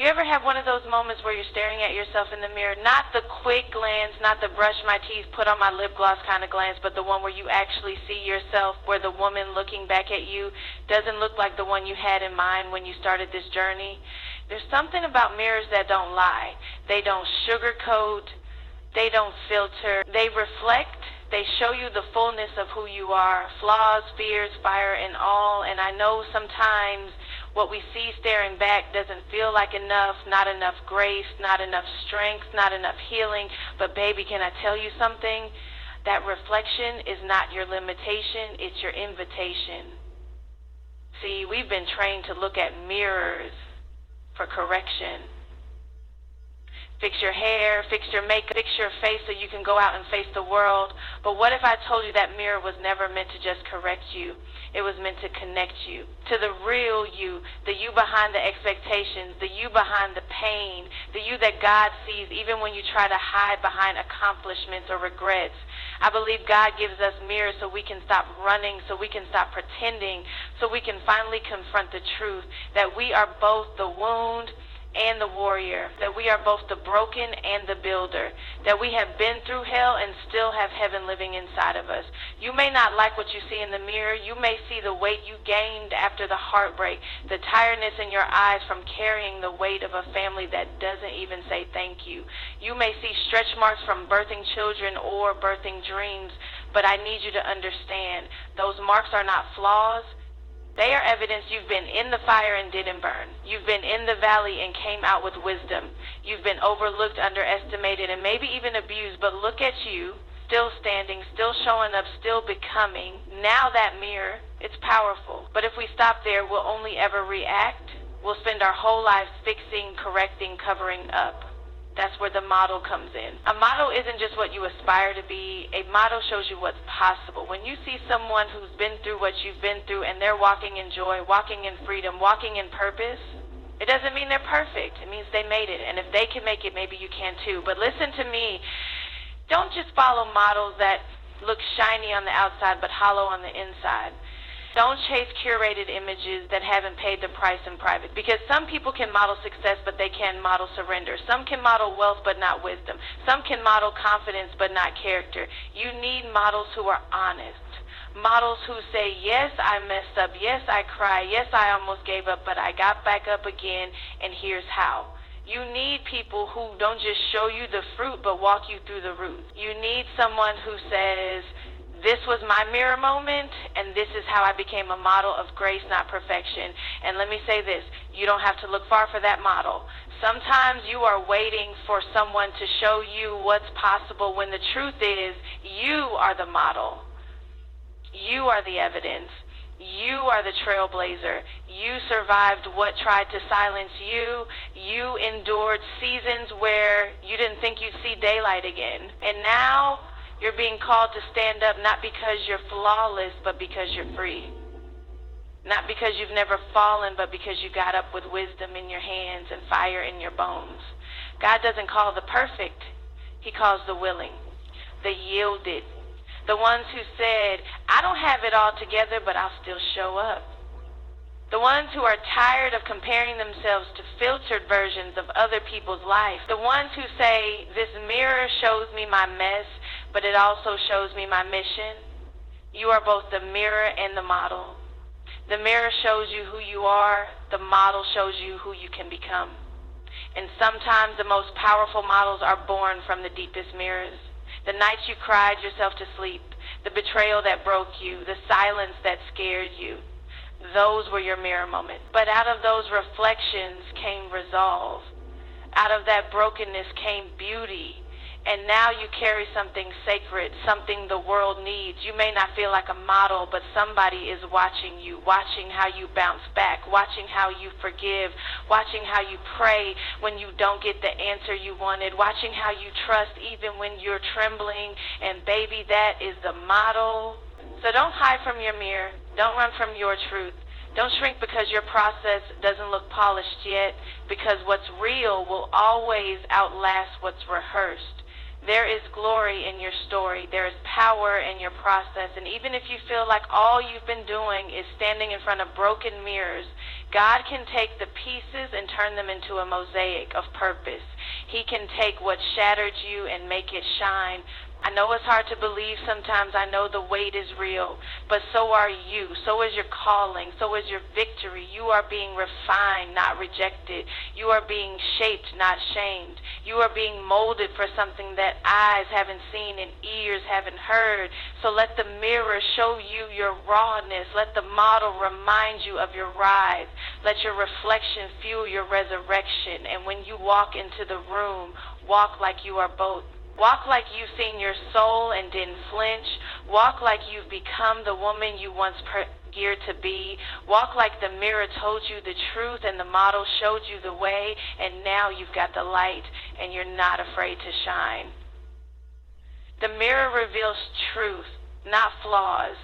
You ever have one of those moments where you're staring at yourself in the mirror, not the quick glance, not the brush my teeth, put on my lip gloss kind of glance, but the one where you actually see yourself, where the woman looking back at you doesn't look like the one you had in mind when you started this journey? There's something about mirrors that don't lie. They don't sugarcoat. They don't filter. They reflect. They show you the fullness of who you are, flaws, fears, fire, and all. And I know sometimes what we see staring back doesn't feel like enough, not enough grace, not enough strength, not enough healing. But baby, can I tell you something? That reflection is not your limitation, it's your invitation. See, we've been trained to look at mirrors for correction. Fix your hair, fix your makeup, fix your face so you can go out and face the world. But what if I told you that mirror was never meant to just correct you? It was meant to connect you to the real you, the you behind the expectations, the you behind the pain, the you that God sees even when you try to hide behind accomplishments or regrets. I believe God gives us mirrors so we can stop running, so we can stop pretending, so we can finally confront the truth that we are both the wound and the warrior, that we are both the broken and the builder, that we have been through hell and still have heaven living inside of us. You may not like what you see in the mirror. You may see the weight you gained after the heartbreak, the tiredness in your eyes from carrying the weight of a family that doesn't even say thank you. You may see stretch marks from birthing children or birthing dreams, but I need you to understand, those marks are not flaws. They are evidence you've been in the fire and didn't burn. You've been in the valley and came out with wisdom. You've been overlooked, underestimated, and maybe even abused, but look at you, still standing, still showing up, still becoming. Now that mirror, it's powerful. But if we stop there, we'll only ever react. We'll spend our whole lives fixing, correcting, covering up. That's where the model comes in. A model isn't just what you aspire to be. A model shows you what's possible. When you see someone who's been through what you've been through and they're walking in joy, walking in freedom, walking in purpose, it doesn't mean they're perfect. It means they made it. And if they can make it, maybe you can too. But listen to me. Don't just follow models that look shiny on the outside but hollow on the inside. Don't chase curated images that haven't paid the price in private, because some people can model success, but they can't model surrender. Some can model wealth, but not wisdom. Some can model confidence, but not character. You need models who are honest. Models who say, yes, I messed up. Yes, I cried. Yes, I almost gave up, but I got back up again, and here's how. You need people who don't just show you the fruit, but walk you through the roots. You need someone who says, this was my mirror moment, and this is how I became a model of grace, not perfection. And let me say this, you don't have to look far for that model. Sometimes you are waiting for someone to show you what's possible when the truth is you are the model. You are the evidence. You are the trailblazer. You survived what tried to silence you. You endured seasons where you didn't think you'd see daylight again. And now you're being called to stand up, not because you're flawless, but because you're free. Not because you've never fallen, but because you got up with wisdom in your hands and fire in your bones. God doesn't call the perfect. He calls the willing, the yielded, the ones who said, I don't have it all together, but I'll still show up. The ones who are tired of comparing themselves to filtered versions of other people's life. The ones who say, this mirror shows me my mess, but it also shows me my mission. You are both the mirror and the model. The mirror shows you who you are. The model shows you who you can become. And sometimes the most powerful models are born from the deepest mirrors. The nights you cried yourself to sleep, the betrayal that broke you, the silence that scared you. Those were your mirror moments. But out of those reflections came resolve. Out of that brokenness came beauty. And now you carry something sacred, something the world needs. You may not feel like a model, but somebody is watching you, watching how you bounce back, watching how you forgive, watching how you pray when you don't get the answer you wanted, watching how you trust even when you're trembling. And baby, that is the model. So don't hide from your mirror. Don't run from your truth. Don't shrink because your process doesn't look polished yet, because what's real will always outlast what's rehearsed. There is glory in your story. There is power in your process. And even if you feel like all you've been doing is standing in front of broken mirrors, God can take the pieces and turn them into a mosaic of purpose. He can take what shattered you and make it shine. I know it's hard to believe sometimes. I know the weight is real, but so are you. So is your calling. So is your victory. You are being refined, not rejected. You are being shaped, not shamed. You are being molded for something that eyes haven't seen and ears haven't heard. So let the mirror show you your rawness. Let the model remind you of your rise. Let your reflection fuel your resurrection. And when you walk into the room, walk like you are both. Walk like you've seen your soul and didn't flinch. Walk like you've become the woman you once geared to be. Walk like the mirror told you the truth and the model showed you the way, and now you've got the light and you're not afraid to shine. The mirror reveals truth, not flaws.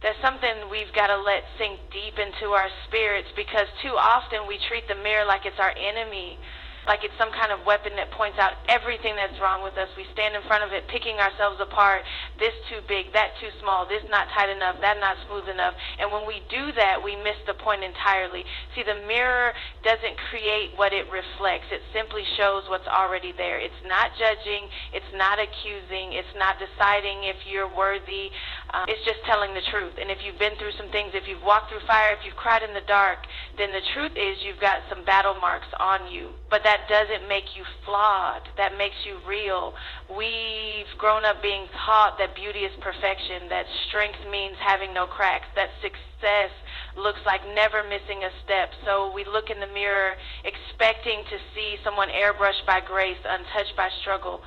That's something we've got to let sink deep into our spirits, because too often we treat the mirror like it's our enemy, like it's some kind of weapon that points out everything that's wrong with us. We stand in front of it, picking ourselves apart. This too big, that too small, this not tight enough, that not smooth enough. And when we do that, we miss the point entirely. See, the mirror doesn't create what it reflects. It simply shows what's already there. It's not judging. It's not accusing. It's not deciding if you're worthy. It's just telling the truth. And if you've been through some things, if you've walked through fire, if you've cried in the dark, then the truth is you've got some battle marks on you. But that doesn't make you flawed. That makes you real. We've grown up being taught that beauty is perfection, that strength means having no cracks, that success looks like never missing a step. So we look in the mirror expecting to see someone airbrushed by grace, untouched by struggle.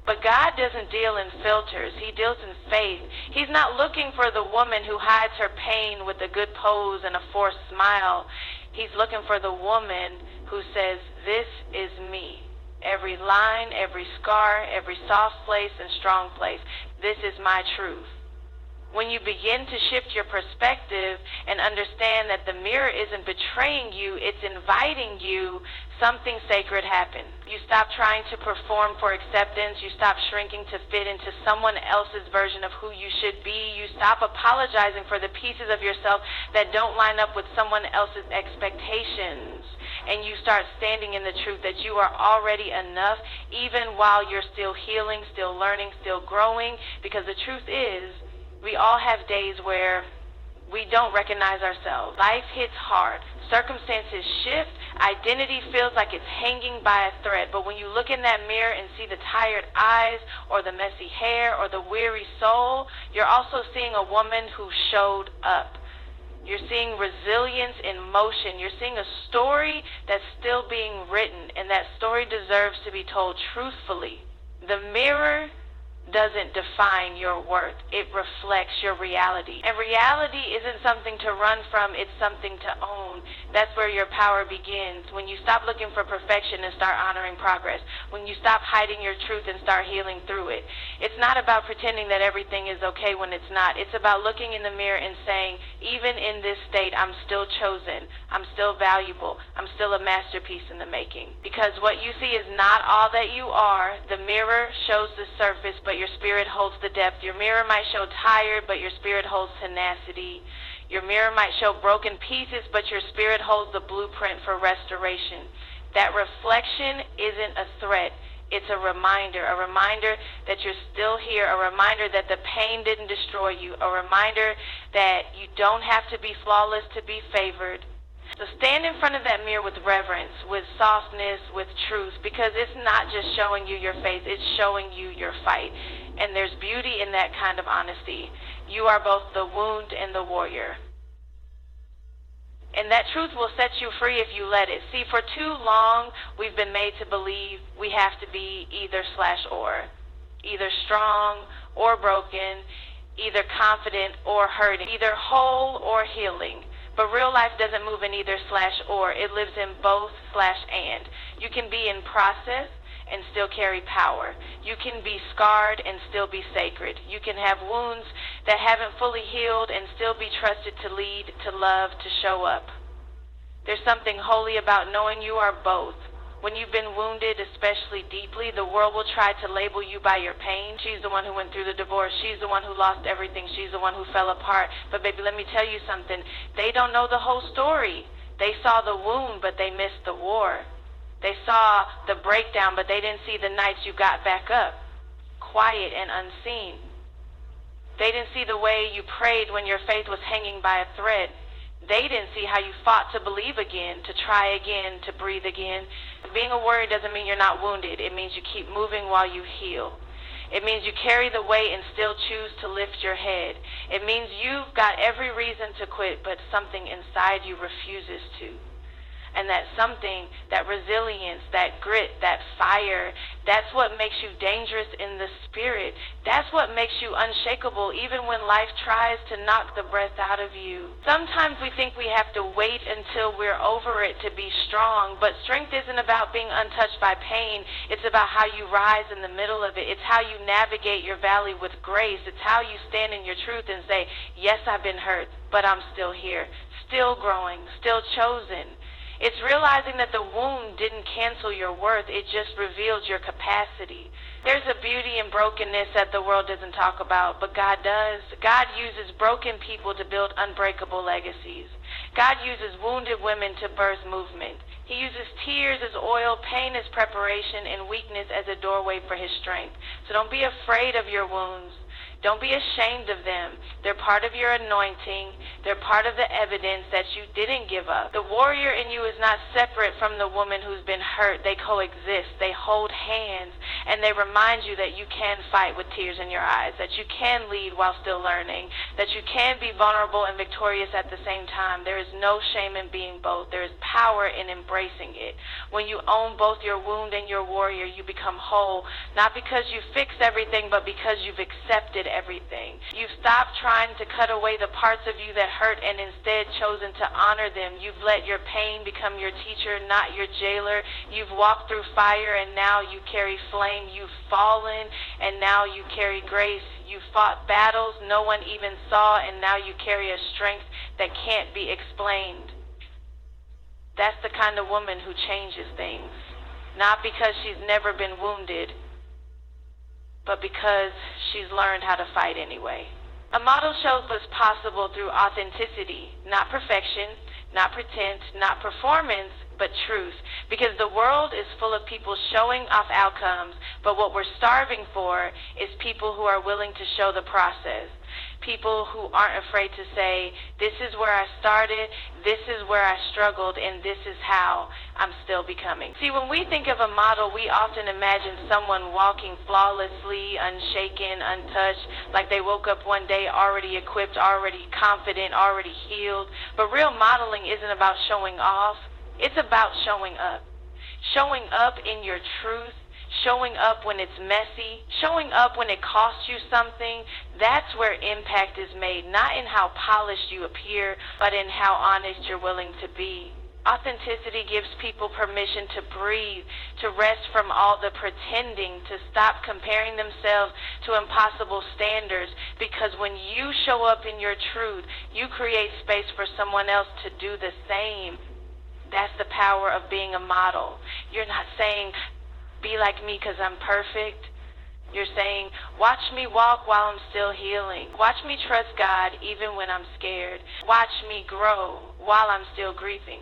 But God doesn't deal in filters. He deals in faith. He's not looking for the woman who hides her pain with a good pose and a forced smile. He's looking for the woman who says, "This is me. Every line, every scar, every soft place and strong place. This is my truth." When you begin to shift your perspective and understand that the mirror isn't betraying you, it's inviting you, something sacred happens. You stop trying to perform for acceptance. You stop shrinking to fit into someone else's version of who you should be. You stop apologizing for the pieces of yourself that don't line up with someone else's expectations. And you start standing in the truth that you are already enough, even while you're still healing, still learning, still growing. Because the truth is, we all have days where we don't recognize ourselves. Life hits hard. Circumstances shift. Identity feels like it's hanging by a thread. But when you look in that mirror and see the tired eyes or the messy hair or the weary soul, you're also seeing a woman who showed up. You're seeing resilience in motion. You're seeing a story that's still being written, and that story deserves to be told truthfully. The mirror doesn't define your worth. It reflects your reality. And reality isn't something to run from, it's something to own. That's where your power begins. When you stop looking for perfection and start honoring progress. When you stop hiding your truth and start healing through it. It's not about pretending that everything is okay when it's not. It's about looking in the mirror and saying, even in this state, I'm still chosen. I'm still valuable. I'm still a masterpiece in the making. Because what you see is not all that you are. The mirror shows the surface, but your spirit holds the depth. Your mirror might show tired, but your spirit holds tenacity. Your mirror might show broken pieces, but your spirit holds the blueprint for restoration. That reflection isn't a threat. It's a reminder that you're still here, a reminder that the pain didn't destroy you, a reminder that you don't have to be flawless to be favored. So stand in front of that mirror with reverence, with softness, with truth, because it's not just showing you your face, it's showing you your fight. And there's beauty in that kind of honesty. You are both the wound and the warrior. And that truth will set you free if you let it. See, for too long, we've been made to believe we have to be either/or. Either strong or broken, either confident or hurting, either whole or healing. But real life doesn't move in either/or. It lives in both/and. You can be in process and still carry power. You can be scarred and still be sacred. You can have wounds that haven't fully healed and still be trusted to lead, to love, to show up. There's something holy about knowing you are both. When you've been wounded, especially deeply, the world will try to label you by your pain. She's the one who went through the divorce. She's the one who lost everything. She's the one who fell apart. But baby, let me tell you something. They don't know the whole story. They saw the wound, but they missed the war. They saw the breakdown, but they didn't see the nights you got back up, quiet and unseen. They didn't see the way you prayed when your faith was hanging by a thread. They didn't see how you fought to believe again, to try again, to breathe again. Being a warrior doesn't mean you're not wounded. It means you keep moving while you heal. It means you carry the weight and still choose to lift your head. It means you've got every reason to quit, but something inside you refuses to. And that something, that resilience, that grit, that fire, that's what makes you dangerous in the spirit. That's what makes you unshakable even when life tries to knock the breath out of you. Sometimes we think we have to wait until we're over it to be strong, but strength isn't about being untouched by pain. It's about how you rise in the middle of it. It's how you navigate your valley with grace. It's how you stand in your truth and say, yes, I've been hurt, but I'm still here, still growing, still chosen. It's realizing that the wound didn't cancel your worth, it just revealed your capacity. There's a beauty in brokenness that the world doesn't talk about, but God does. God uses broken people to build unbreakable legacies. God uses wounded women to birth movement. He uses tears as oil, pain as preparation, and weakness as a doorway for his strength. So don't be afraid of your wounds. Don't be ashamed of them. They're part of your anointing. They're part of the evidence that you didn't give up. The warrior in you is not separate from the woman who's been hurt. They coexist. They hold hands, and they remind you that you can fight with tears in your eyes, that you can lead while still learning, that you can be vulnerable and victorious at the same time. There is no shame in being both. There is power in embracing it. When you own both your wound and your warrior, you become whole, not because you fixed everything, but because you've accepted everything. You've stopped trying to cut away the parts of you that hurt and instead chosen to honor them. You've let your pain become your teacher, not your jailer. You've walked through fire and now you carry flame. You've fallen and now you carry grace. You fought battles no one even saw and now you carry a strength that can't be explained. That's the kind of woman who changes things. Not because she's never been wounded, but because she's learned how to fight anyway. A model shows what's possible through authenticity, not perfection, not pretense, not performance, but truth. Because the world is full of people showing off outcomes, but what we're starving for is people who are willing to show the process. People who aren't afraid to say, this is where I started, this is where I struggled, and this is how I'm still becoming. See, when we think of a model, we often imagine someone walking flawlessly, unshaken, untouched, like they woke up one day already equipped, already confident, already healed. But real modeling isn't about showing off. It's about showing up. Showing up in your truth. Showing up when it's messy, showing up when it costs you something. That's where impact is made, not in how polished you appear, but in how honest you're willing to be. Authenticity gives people permission to breathe, to rest from all the pretending, to stop comparing themselves to impossible standards, because when you show up in your truth, you create space for someone else to do the same. That's the power of being a model. You're not saying, be like me because I'm perfect. You're saying, watch me walk while I'm still healing. Watch me trust God even when I'm scared. Watch me grow while I'm still grieving.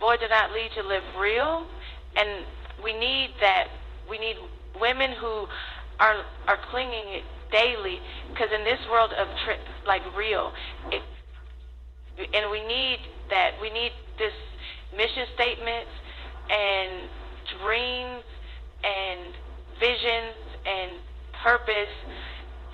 Boy, did not lead to live real, and we need that. We need women who are clinging daily, because in this world of real, and we need that. We need this mission statements and dreams and visions and purpose.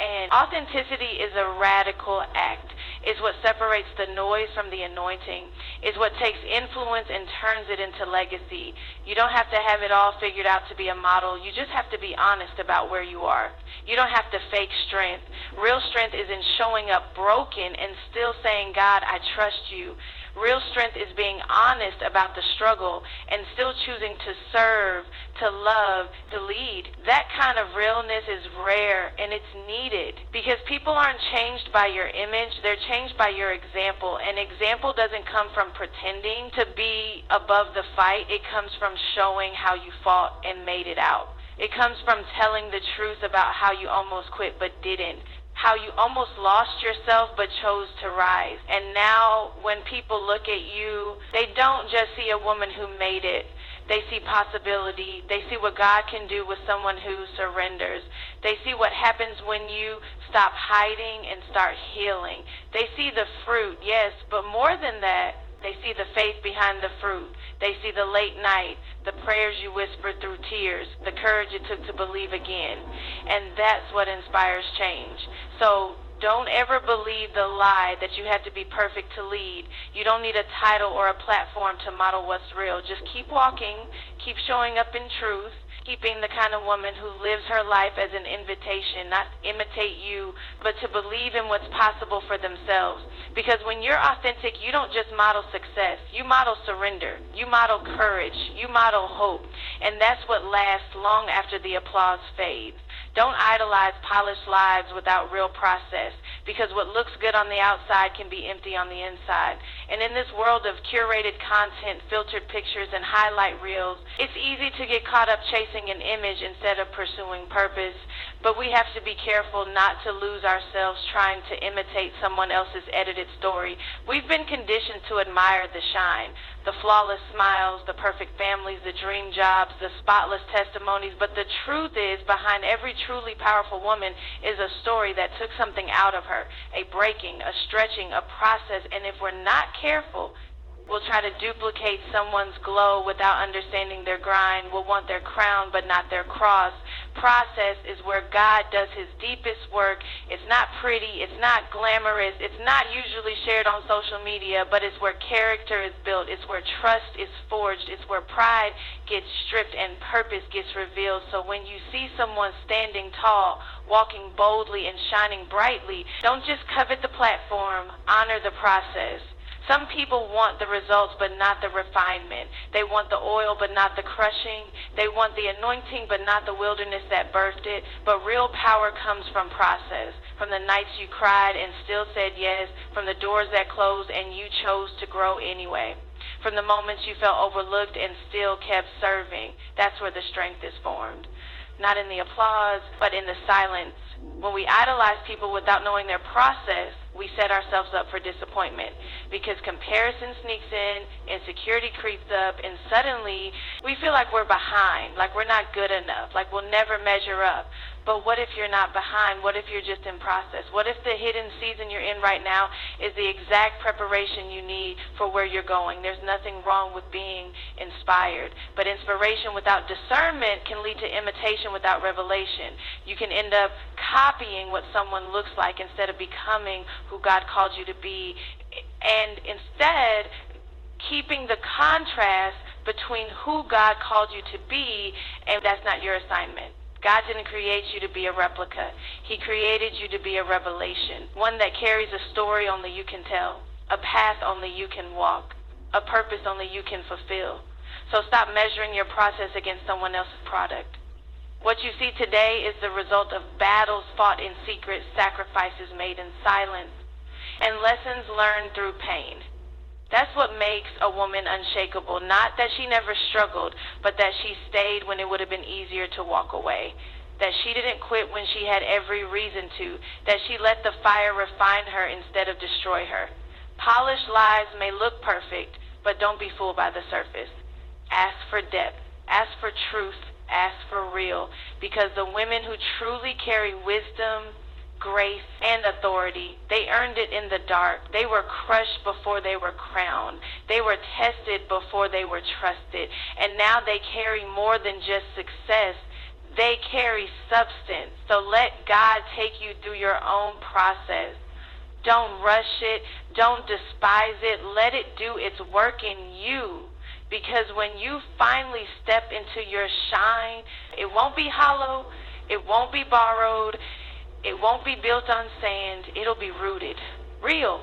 And authenticity is a radical act. is what separates the noise from the anointing, is what takes influence and turns it into legacy. You don't have to have it all figured out to be a model. You just have to be honest about where you are. You don't have to fake strength. Real strength is in showing up broken and still saying, God, I trust you. Real strength is being honest about the struggle and still choosing to serve, to love, to lead. That kind of realness is rare and it's needed because people aren't changed by your image, they're changed by your example. And example doesn't come from pretending to be above the fight, it comes from showing how you fought and made it out. It comes from telling the truth about how you almost quit but didn't. How you almost lost yourself but chose to rise. And now when people look at you, they don't just see a woman who made it. They see possibility. They see what God can do with someone who surrenders. They see what happens when you stop hiding and start healing. They see the fruit, yes, but more than that, they see the faith behind the fruit. They see the late night, the prayers you whispered through tears, the courage it took to believe again. And that's what inspires change. So don't ever believe the lie that you have to be perfect to lead. You don't need a title or a platform to model what's real. Just keep walking, keep showing up in truth, keeping the kind of woman who lives her life as an invitation, not imitate you, but to believe in what's possible for themselves. Because when you're authentic, you don't just model success. You model surrender. You model courage. You model hope. And that's what lasts long after the applause fades. Don't idolize polished lives without real process, because what looks good on the outside can be empty on the inside. And in this world of curated content, filtered pictures, and highlight reels, it's easy to get caught up chasing an image instead of pursuing purpose. But we have to be careful not to lose ourselves trying to imitate someone else's edited story. We've been conditioned to admire the shine, the flawless smiles, the perfect families, the dream jobs, the spotless testimonies. But the truth is, behind every truly powerful woman is a story that took something out of her, a breaking, a stretching, a process. And if we're not careful, we'll try to duplicate someone's glow without understanding their grind. We'll want their crown but not their cross. Process is where God does his deepest work. It's not pretty, it's not glamorous, it's not usually shared on social media, but it's where character is built, it's where trust is forged, it's where pride gets stripped and purpose gets revealed. So when you see someone standing tall, walking boldly and shining brightly, don't just covet the platform, honor the process. Some people want the results but not the refinement. They want the oil but not the crushing. They want the anointing but not the wilderness that birthed it. But real power comes from process, from the nights you cried and still said yes, from the doors that closed and you chose to grow anyway, from the moments you felt overlooked and still kept serving. That's where the strength is formed. Not in the applause, but in the silence. When we idolize people without knowing their process, we set ourselves up for disappointment because comparison sneaks in, insecurity creeps up, and suddenly we feel like we're behind, like we're not good enough, like we'll never measure up. But what if you're not behind? What if you're just in process? What if the hidden season you're in right now is the exact preparation you need for where you're going? There's nothing wrong with being inspired, but inspiration without discernment can lead to imitation without revelation. You can end up copying what someone looks like instead of becoming who God called you to be, and instead keeping the contrast between who God called you to be, and that's not your assignment. God didn't create you to be a replica. He created you to be a revelation, one that carries a story only you can tell, a path only you can walk, a purpose only you can fulfill. So stop measuring your process against someone else's product. What you see today is the result of battles fought in secret, sacrifices made in silence, and lessons learned through pain. That's what makes a woman unshakable. Not that she never struggled, but that she stayed when it would have been easier to walk away. That she didn't quit when she had every reason to. That she let the fire refine her instead of destroy her. Polished lives may look perfect, but don't be fooled by the surface. Ask for depth. Ask for truth. Ask for real. Because the women who truly carry wisdom, grace, and authority, they earned it in the dark. They were crushed before they were crowned. They were tested before they were trusted. And now they carry more than just success. They carry substance. So let God take you through your own process. Don't rush it. Don't despise it. Let it do its work in you. Because when you finally step into your shine, it won't be hollow. It won't be borrowed. It won't be built on sand. It'll be rooted, real,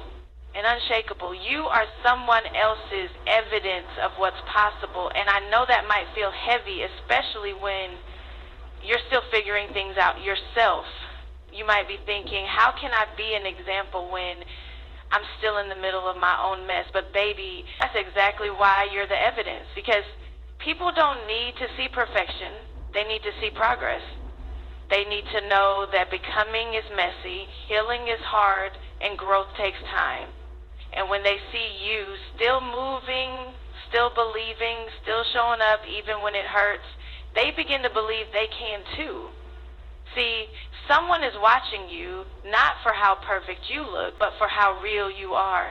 and unshakable. You are someone else's evidence of what's possible. And I know that might feel heavy, especially when you're still figuring things out yourself. You might be thinking, how can I be an example when I'm still in the middle of my own mess? But baby, that's exactly why you're the evidence. Because people don't need to see perfection. They need to see progress. They need to know that becoming is messy, healing is hard, and growth takes time. And when they see you still moving, still believing, still showing up even when it hurts, they begin to believe they can too. See, someone is watching you, not for how perfect you look, but for how real you are.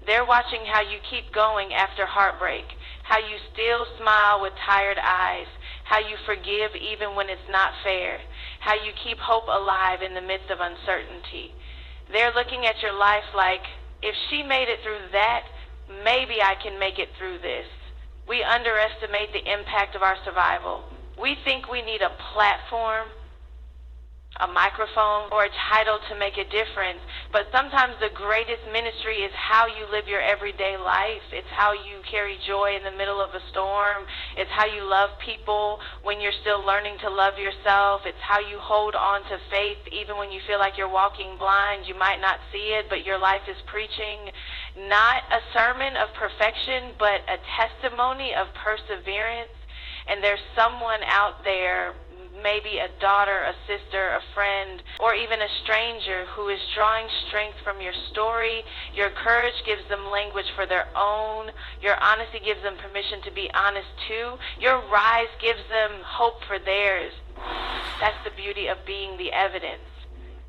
They're watching how you keep going after heartbreak, how you still smile with tired eyes, how you forgive even when it's not fair, how you keep hope alive in the midst of uncertainty. They're looking at your life like, if she made it through that, maybe I can make it through this. We underestimate the impact of our survival. We think we need a platform, a microphone, or a title to make a difference. But sometimes the greatest ministry is how you live your everyday life. It's how you carry joy in the middle of a storm. It's how you love people when you're still learning to love yourself. It's how you hold on to faith even when you feel like you're walking blind. You might not see it, but your life is preaching. Not a sermon of perfection, but a testimony of perseverance. And there's someone out there, maybe a daughter, a sister, a friend, or even a stranger who is drawing strength from your story. Your courage gives them language for their own. Your honesty gives them permission to be honest too. Your rise gives them hope for theirs. That's the beauty of being the evidence.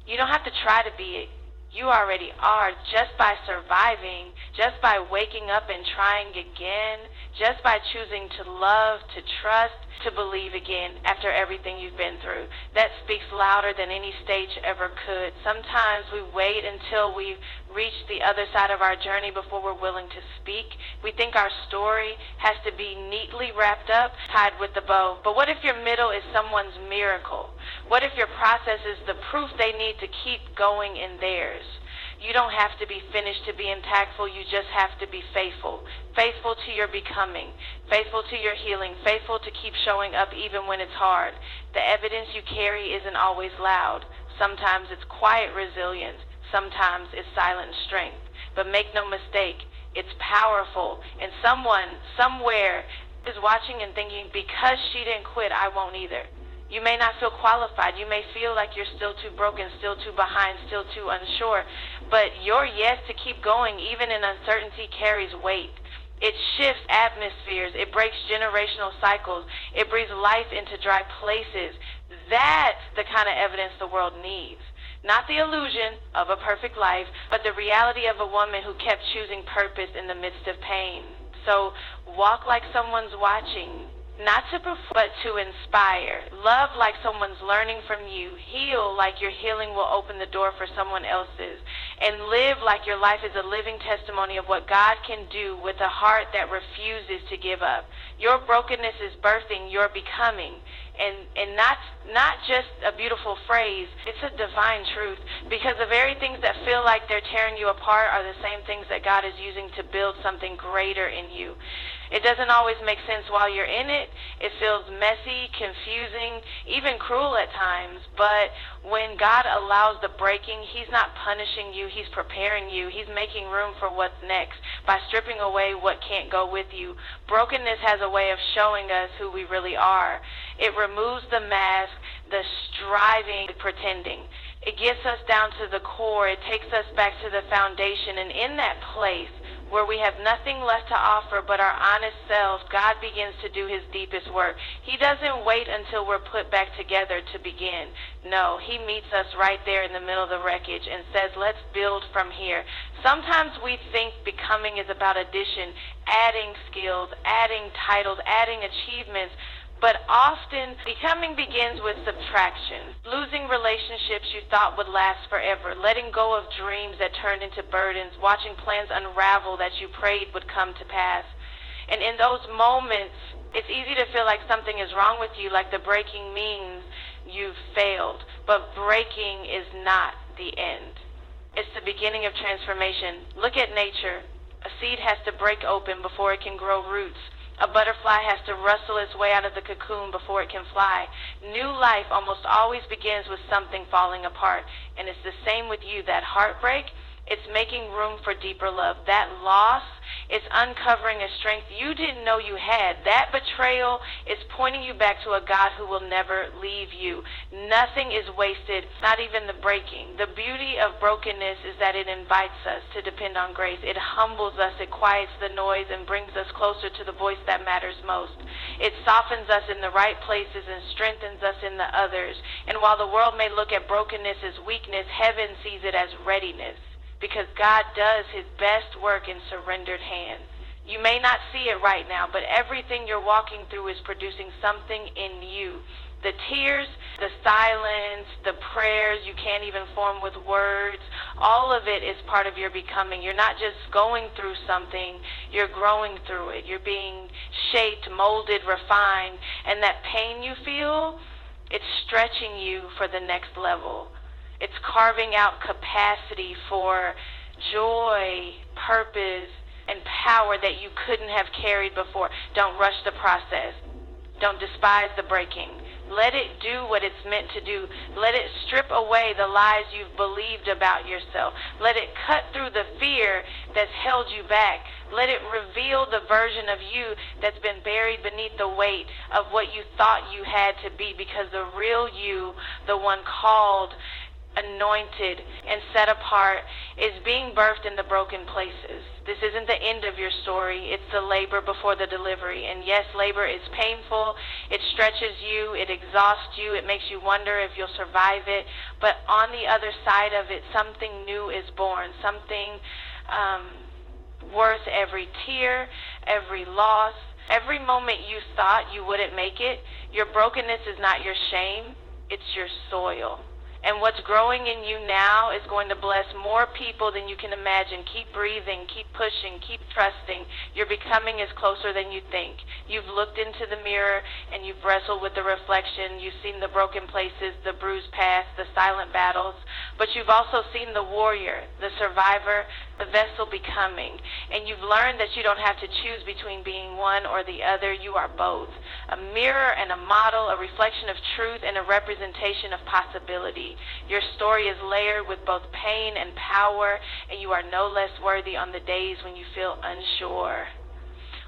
You don't have to try to be it. You already are, just by surviving, just by waking up and trying again, just by choosing to love, to trust, to believe again after everything you've been through. That speaks louder than any stage ever could. Sometimes we wait until we've reached the other side of our journey before we're willing to speak. We think our story has to be neatly wrapped up, tied with the bow. But what if your middle is someone's miracle? What if your process is the proof they need to keep going in theirs? You don't have to be finished to be impactful. You just have to be faithful. Faithful to your becoming. Faithful to your healing. Faithful to keep showing up even when it's hard. The evidence you carry isn't always loud. Sometimes it's quiet resilience. Sometimes it's silent strength. But make no mistake, it's powerful. And someone, somewhere, is watching and thinking, because she didn't quit, I won't either. You may not feel qualified. You may feel like you're still too broken, still too behind, still too unsure. But your yes to keep going, even in uncertainty, carries weight. It shifts atmospheres. It breaks generational cycles. It breathes life into dry places. That's the kind of evidence the world needs. Not the illusion of a perfect life, but the reality of a woman who kept choosing purpose in the midst of pain. So walk like someone's watching. Not to perform, but to inspire. Love like someone's learning from you. Heal like your healing will open the door for someone else's. And live like your life is a living testimony of what God can do with a heart that refuses to give up. Your brokenness is birthing your becoming. And not just a beautiful phrase, it's a divine truth. Because the very things that feel like they're tearing you apart are the same things that God is using to build something greater in you. It doesn't always make sense while you're in it. It feels messy, confusing, even cruel at times. But when God allows the breaking, He's not punishing you. He's preparing you. He's making room for what's next by stripping away what can't go with you. Brokenness has a way of showing us who we really are. It removes the mask, the striving, the pretending. It gets us down to the core. It takes us back to the foundation. And in that place, where we have nothing left to offer but our honest selves, God begins to do His deepest work. He doesn't wait until we're put back together to begin. No, He meets us right there in the middle of the wreckage and says, let's build from here. Sometimes we think becoming is about addition, adding skills, adding titles, adding achievements. But often, becoming begins with subtraction. Losing relationships you thought would last forever. Letting go of dreams that turned into burdens. Watching plans unravel that you prayed would come to pass. And in those moments, it's easy to feel like something is wrong with you, like the breaking means you've failed. But breaking is not the end. It's the beginning of transformation. Look at nature. A seed has to break open before it can grow roots. A butterfly has to rustle its way out of the cocoon before it can fly. New life almost always begins with something falling apart. And it's the same with you. That heartbreak, it's making room for deeper love. That loss, it's uncovering a strength you didn't know you had. That betrayal is pointing you back to a God who will never leave you. Nothing is wasted, not even the breaking. The beauty of brokenness is that it invites us to depend on grace. It humbles us, it quiets the noise, and brings us closer to the voice that matters most. It softens us in the right places and strengthens us in the others. And while the world may look at brokenness as weakness, heaven sees it as readiness. Because God does his best work in surrendered hands. You may not see it right now, but everything you're walking through is producing something in you. The tears, the silence, the prayers you can't even form with words, all of it is part of your becoming. You're not just going through something, you're growing through it. You're being shaped, molded, refined, and that pain you feel, it's stretching you for the next level. It's carving out capacity for joy, purpose, and power that you couldn't have carried before. Don't rush the process. Don't despise the breaking. Let it do what it's meant to do. Let it strip away the lies you've believed about yourself. Let it cut through the fear that's held you back. Let it reveal the version of you that's been buried beneath the weight of what you thought you had to be, because the real you, the one called, anointed, and set apart, is being birthed in the broken places. This isn't the end of your story. It's the labor before the delivery. And yes, labor is painful. It stretches you. It exhausts you. It makes you wonder if you'll survive it. But on the other side of it, something new is born. Something worth every tear, every loss, every moment you thought you wouldn't make it. Your brokenness is not your shame. It's your soil. And what's growing in you now is going to bless more people than you can imagine. Keep breathing, keep pushing, keep trusting. Your becoming is closer than you think. You've looked into the mirror and you've wrestled with the reflection. You've seen the broken places, the bruised past, the silent battles. But you've also seen the warrior, the survivor, the vessel becoming. And you've learned that you don't have to choose between being one or the other. You are both. A mirror and a model, a reflection of truth and a representation of possibility. Your story is layered with both pain and power, and you are no less worthy on the days when you feel unsure.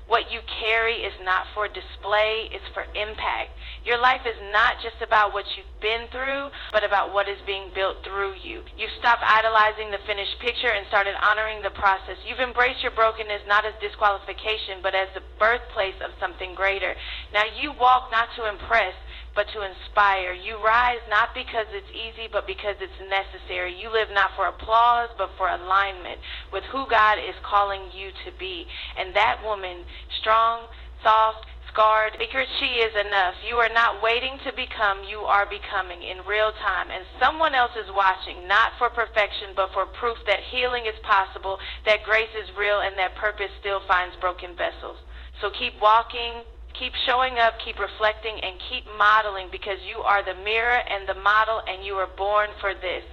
What you carry is not for display, it's for impact. Your life is not just about what you've been through, but about what is being built through you. You've stopped idolizing the finished picture and started honoring the process. You've embraced your brokenness not as disqualification, but as the birthplace of something greater. Now you walk not to impress, but to inspire. You rise not because it's easy, but because it's necessary. You live not for applause, but for alignment with who God is calling you to be. And that woman, strong, soft, scarred, because she is enough. You are not waiting to become, you are becoming in real time. And someone else is watching, not for perfection, but for proof that healing is possible, that grace is real, and that purpose still finds broken vessels. So keep walking, keep showing up, keep reflecting, and keep modeling, because you are the mirror and the model, and you are born for this.